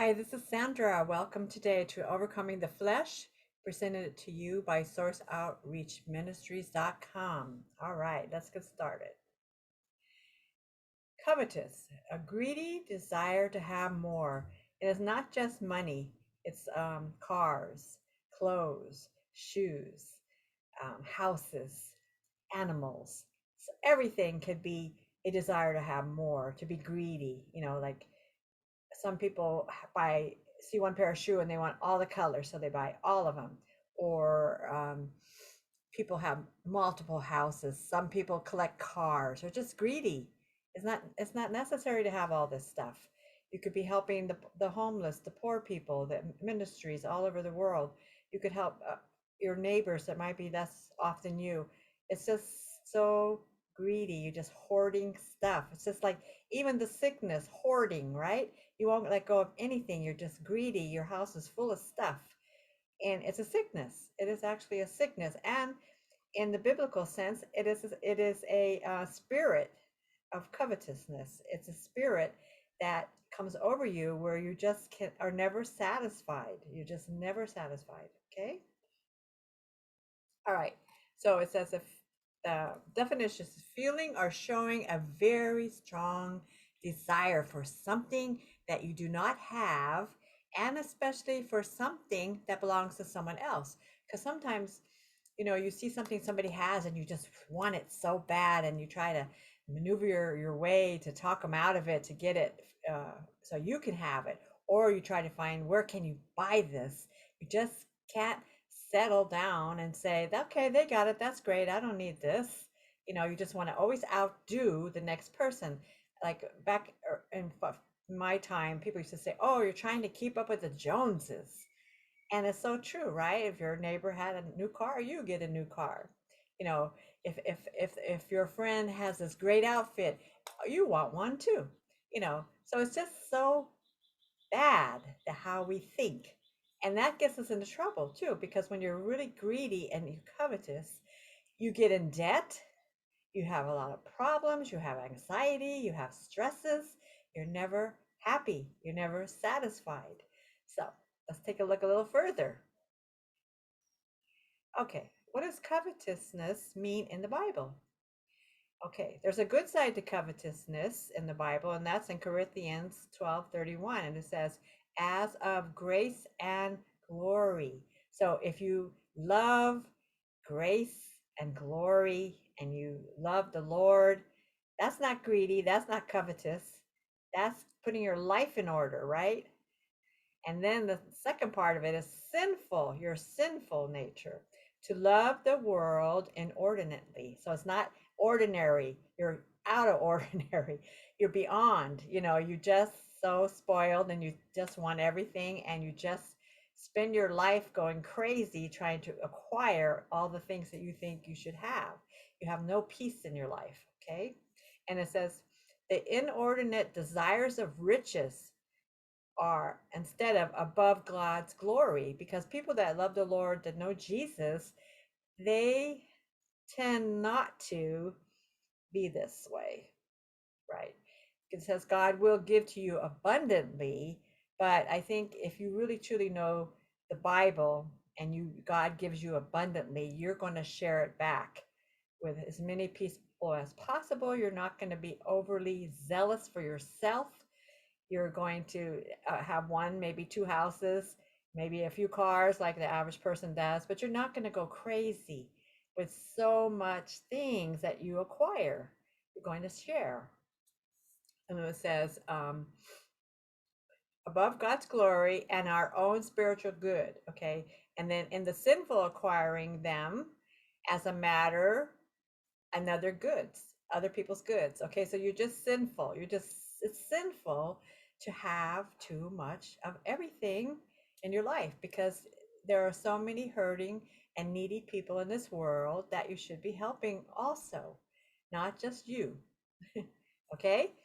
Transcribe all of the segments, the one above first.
Hi, this is Sandra. Welcome today to Overcoming the Flesh, presented to you by SourceOutreachMinistries.com. All right, let's get started. Covetous, a greedy desire to have more. It is not just money, it's cars, clothes, shoes, houses, animals. So everything could be a desire to have more, to be greedy, like some people buy see one pair of shoe and they want all the colors, so they buy all of them. Or people have multiple houses. Some people collect cars. They're just greedy. It's not necessary to have all this stuff. You could be helping the homeless, the poor people, the ministries all over the world. You could help your neighbors that might be less off than you. It's just so greedy. You're just hoarding stuff. It's just like even the sickness, hoarding, right? You won't let go of anything. You're just greedy. Your house is full of stuff. And it's a sickness. It is actually a sickness. And in the biblical sense, it is a spirit of covetousness. It's a spirit that comes over you where you just are never satisfied. You're just never satisfied. Okay. All right. So it says if the definition is feeling or showing a very strong desire for something that you do not have, and especially for something that belongs to someone else. Because sometimes, you see something somebody has and you just want it so bad, and you try to maneuver your way to talk them out of it to get it so you can have it. Or you try to find, where can you buy this? You just can't settle down and say, okay, they got it, that's great, I don't need this. You just want to always outdo the next person. Like back in my time, people used to say, oh, you're trying to keep up with the Joneses. And it's so true, right? If your neighbor had a new car, you get a new car. You know, if your friend has this great outfit, you want one too. So it's just so bad how we think. And that gets us into trouble too, because when you're really greedy and you're covetous, you get in debt, you have a lot of problems, you have anxiety, you have stresses, you're never happy, you're never satisfied. So let's take a look a little further. Okay, what does covetousness mean in the Bible? Okay, there's a good side to covetousness in the Bible, and that's in Corinthians 12:31. And it says, as of grace and glory. So if you love grace and glory and you love the Lord, that's not greedy, that's not covetous. That's putting your life in order, right? And then the second part of it is sinful, your sinful nature, to love the world inordinately. So it's not ordinary, you're out of ordinary, you're beyond, you just so spoiled and you just want everything, and you just spend your life going crazy trying to acquire all the things that you think you should have. You have no peace in your life, okay? And it says, the inordinate desires of riches are instead of above God's glory, because people that love the Lord, that know Jesus, they tend not to be this way, right? It says God will give to you abundantly, but I think if you really truly know the Bible and God gives you abundantly, you're going to share it back with as many people as possible. You're not going to be overly zealous for yourself. You're going to have one, maybe two houses, maybe a few cars like the average person does, but you're not going to go crazy with so much things that you acquire. You're going to share. And it says, above God's glory and our own spiritual good. Okay. And then in the sinful, acquiring them as a matter, another goods, other people's goods. Okay. So you're just sinful. It's sinful to have too much of everything in your life, because there are so many hurting and needy people in this world that you should be helping also, not just you. Okay.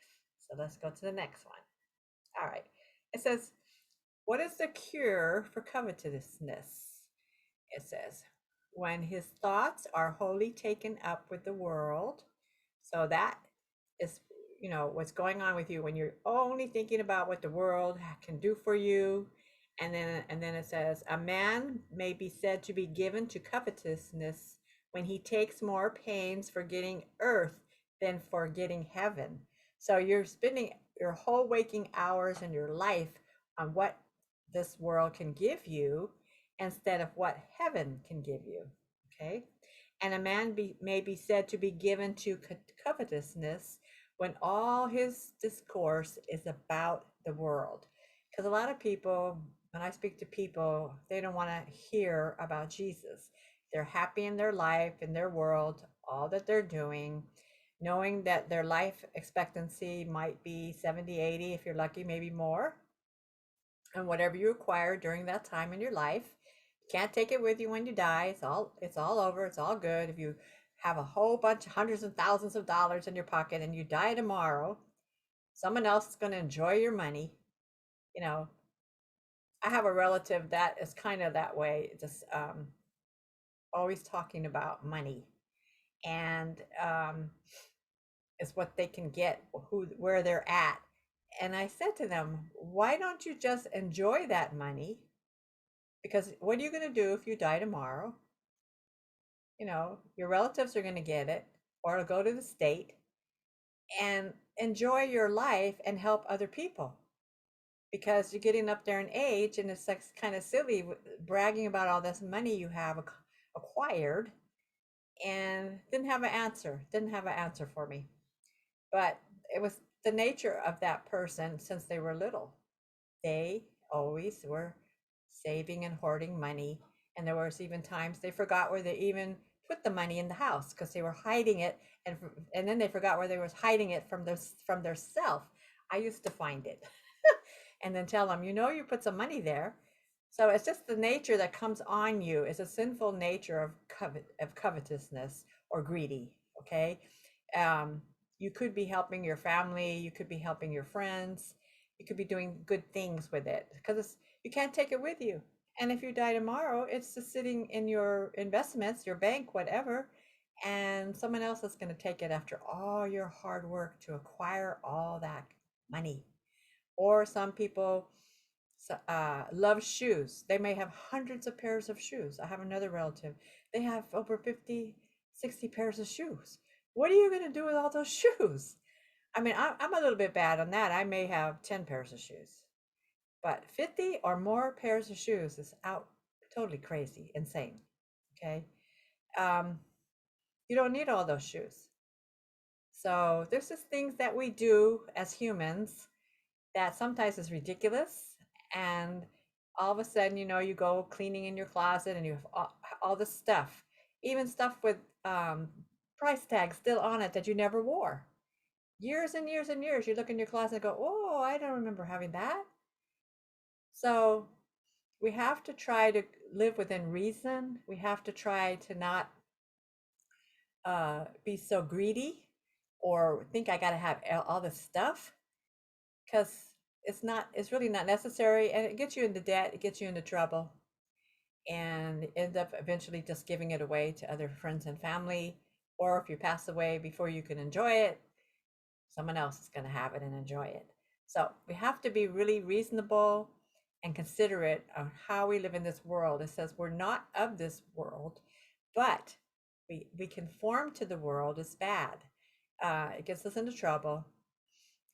So let's go to the next one. All right. It says, what is the cure for covetousness? It says, when his thoughts are wholly taken up with the world. So that is what's going on with you when you're only thinking about what the world can do for you. And then it says, a man may be said to be given to covetousness when he takes more pains for getting earth than for getting heaven. So you're spending your whole waking hours in your life on what this world can give you instead of what heaven can give you. Okay. And a man may be said to be given to covetousness when all his discourse is about the world. Because a lot of people, when I speak to people, they don't want to hear about Jesus. They're happy in their life, in their world, all that they're doing, knowing that their life expectancy might be 70, 80, if you're lucky, maybe more. And whatever you acquire during that time in your life, you can't take it with you when you die. It's all over. It's all good. If you have a whole bunch of hundreds and thousands of dollars in your pocket and you die tomorrow, someone else is going to enjoy your money. You know, I have a relative that is kind of that way, just always talking about money, and it's what they can get, where they're at. And I said to them, why don't you just enjoy that money? Because what are you going to do if you die tomorrow? Your relatives are going to get it, or it'll go to the state, and enjoy your life and help other people, because you're getting up there in age, and it's like kind of silly bragging about all this money you have acquired, and didn't have an answer for me. But it was the nature of that person since they were little. They always were saving and hoarding money. And there was even times they forgot where they even put the money in the house because they were hiding it. And then they forgot where they was hiding it from their self. I used to find it and then tell them, you put some money there. So it's just the nature that comes on you. It's a sinful nature of covetousness or greedy. Okay. Um, you could be helping your family. You could be helping your friends. You could be doing good things with it because you can't take it with you. And if you die tomorrow, it's just sitting in your investments, your bank, whatever, and someone else is going to take it after all your hard work to acquire all that money. Or some people love shoes. They may have hundreds of pairs of shoes. I have another relative. They have over 50, 60 pairs of shoes. What are you going to do with all those shoes? I mean, I'm a little bit bad on that. I may have 10 pairs of shoes, but 50 or more pairs of shoes is out totally crazy, insane. Okay. Um, you don't need all those shoes. So there's just things that we do as humans that sometimes is ridiculous. And all of a sudden, you go cleaning in your closet and you have all this stuff, even stuff with price tags still on it that you never wore. Years and years and years, you look in your closet and go, oh, I don't remember having that. So we have to try to live within reason. We have to try to not be so greedy or think I got to have all this stuff, because it's really not necessary, and it gets you into debt, it gets you into trouble, and end up eventually just giving it away to other friends and family. Or if you pass away before you can enjoy it, someone else is going to have it and enjoy it. So we have to be really reasonable and considerate of how we live in this world. It says we're not of this world, but we conform to the world is bad. It gets us into trouble.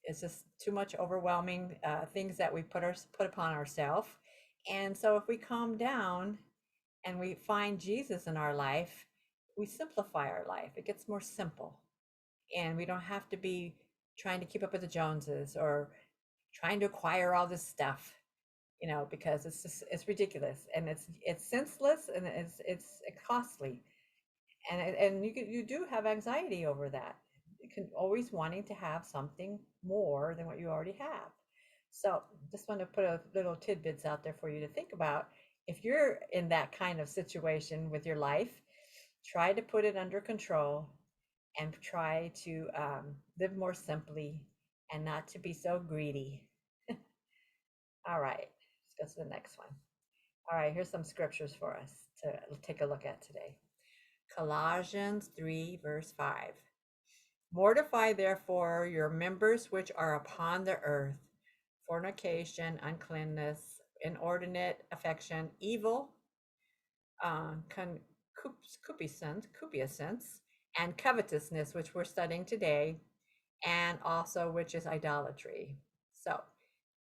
It's just too much overwhelming things that we put upon ourselves. And so if we calm down and we find Jesus in our life, we simplify our life. It gets more simple, and we don't have to be trying to keep up with the Joneses or trying to acquire all this stuff, because it's ridiculous, and it's senseless, and it's costly, and you do have anxiety over that. You can always wanting to have something more than what you already have. So just want to put a little tidbits out there for you to think about. If you're in that kind of situation with your life, try to put it under control and try to live more simply and not to be so greedy. All right, let's go to the next one. All right, here's some scriptures for us to take a look at today. Colossians 3, verse 5. Mortify therefore your members which are upon the earth: fornication, uncleanness, inordinate affection, evil, concupiscence, and covetousness, which we're studying today, and also which is idolatry. So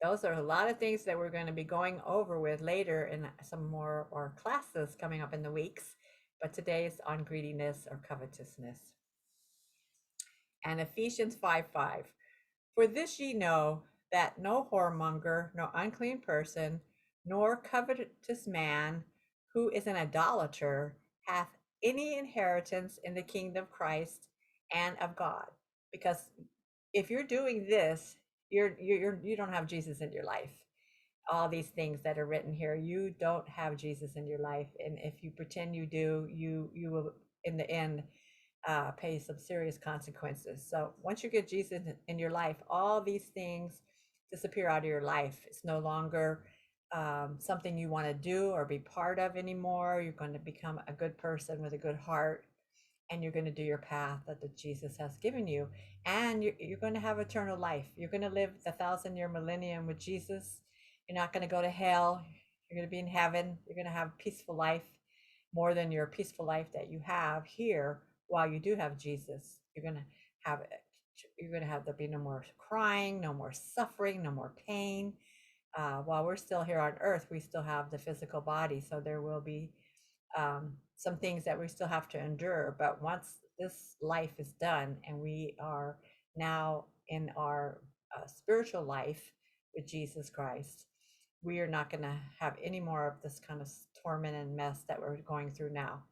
those are a lot of things that we're going to be going over with later in some more or classes coming up in the weeks. But today is on greediness or covetousness. And Ephesians 5:5. For this ye know, that no whoremonger, nor unclean person, nor covetous man, who is an idolater, hath any inheritance in the kingdom of Christ and of God. Because if you're doing this, you don't have Jesus in your life. All these things that are written here, you don't have Jesus in your life, and if you pretend you do, you will in the end pay some serious consequences. So once you get Jesus in your life, all these things disappear out of your life. It's no longer something you want to do or be part of anymore. You're going to become a good person with a good heart, and you're going to do your path that Jesus has given you. And you're going to have eternal life. You're going to live the 1,000-year millennium with Jesus. You're not going to go to hell. You're going to be in heaven. You're going to have a peaceful life, more than your peaceful life that you have here while you do have Jesus. Have you're going to have there be no more crying, no more suffering, no more pain. While we're still here on earth, we still have the physical body, so there will be some things that we still have to endure. But once this life is done and we are now in our spiritual life with Jesus Christ, we are not going to have any more of this kind of torment and mess that we're going through now.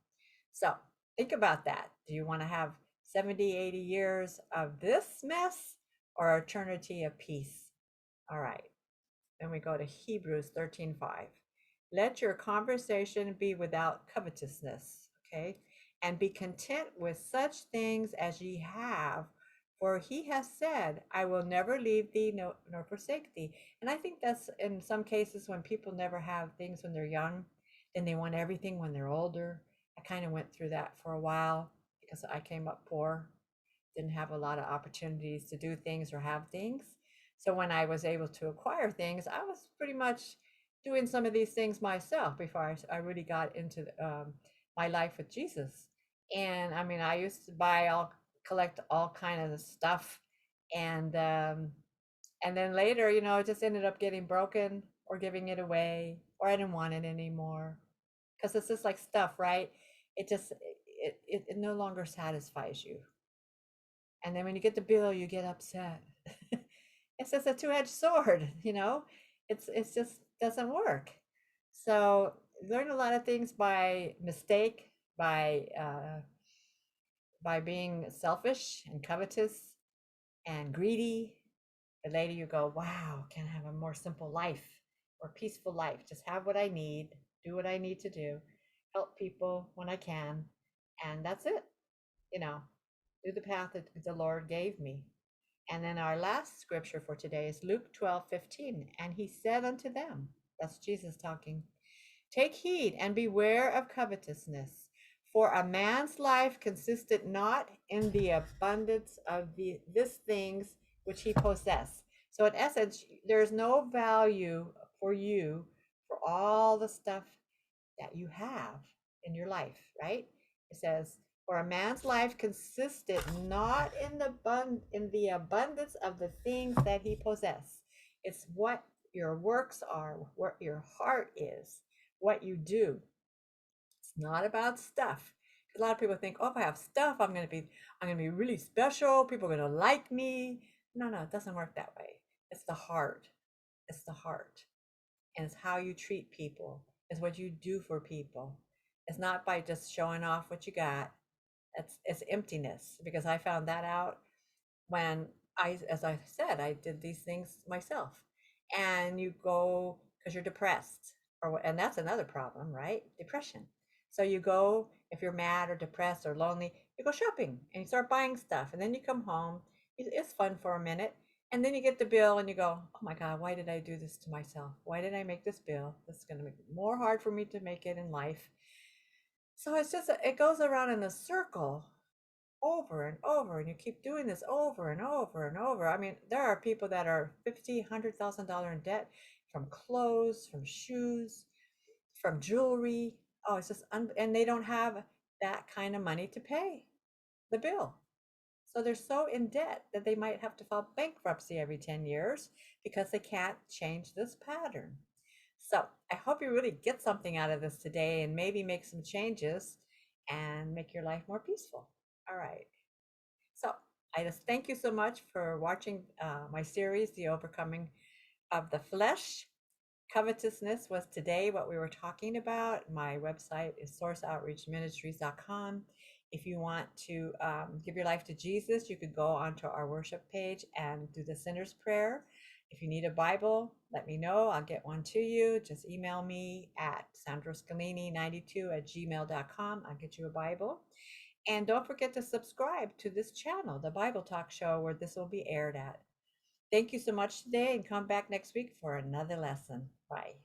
So think about that. Do you want to have 70, 80 years of this mess or eternity of peace? All right. Then we go to Hebrews 13:5. Let your conversation be without covetousness, okay? And be content with such things as ye have, for he has said, I will never leave thee nor forsake thee. And I think that's in some cases when people never have things when they're young, then they want everything when they're older. I kind of went through that for a while because I came up poor, didn't have a lot of opportunities to do things or have things. So when I was able to acquire things, I was pretty much doing some of these things myself before I really got into my life with Jesus. And I mean, I used to collect all kind of stuff, and um, and then later, it just ended up getting broken or giving it away, or I didn't want it anymore because it's just like stuff, right? It just it no longer satisfies you, and then when you get the bill, you get upset. It's just a two-edged sword, it's just doesn't work. So learn a lot of things by mistake, by being selfish and covetous and greedy. But later you go, wow, can I have a more simple life or peaceful life? Just have what I need, do what I need to do, help people when I can, and that's it. you know do the path that the Lord gave me. And then our last scripture for today is Luke 12:15. And he said unto them, that's Jesus talking, take heed and beware of covetousness, for a man's life consisted not in the abundance of this things which he possessed. So in essence, there's no value for you for all the stuff that you have in your life, right? It says, for a man's life consisted not in the abundance of the things that he possessed. It's what your works are, what your heart is, what you do. It's not about stuff. A lot of people think, oh, if I have stuff, I'm gonna be really special. People are gonna like me. No, it doesn't work that way. It's the heart. It's the heart, and it's how you treat people. It's what you do for people. It's not by just showing off what you got. It's emptiness, because I found that out when as I said, I did these things myself. And you go because you're depressed, and that's another problem, right? Depression. So you go, if you're mad or depressed or lonely, you go shopping and you start buying stuff, and then you come home. It's fun for a minute, and then you get the bill and you go, oh my God, why did I do this to myself? Why did I make this bill? This is going to make it more hard for me to make it in life. So it goes around in a circle. over and over, and you keep doing this over and over and over. I mean, there are people that are 50, $100,000 in debt from clothes, from shoes, from jewelry. Oh, it's just, and they don't have that kind of money to pay the bill. So they're so in debt that they might have to file bankruptcy every 10 years because they can't change this pattern. So I hope you really get something out of this today and maybe make some changes and make your life more peaceful. All right. So I just thank you so much for watching my series, The Overcoming of the Flesh. Covetousness was today what we were talking about. My website is sourceoutreachministries.com. If you want to give your life to Jesus, you could go onto our worship page and do the sinner's prayer. If you need a Bible, let me know. I'll get one to you. Just email me at sandroscalini92@gmail.com. I'll get you a Bible. And don't forget to subscribe to this channel, the Bible Talk Show, where this will be aired at. Thank you so much today, and come back next week for another lesson. Bye.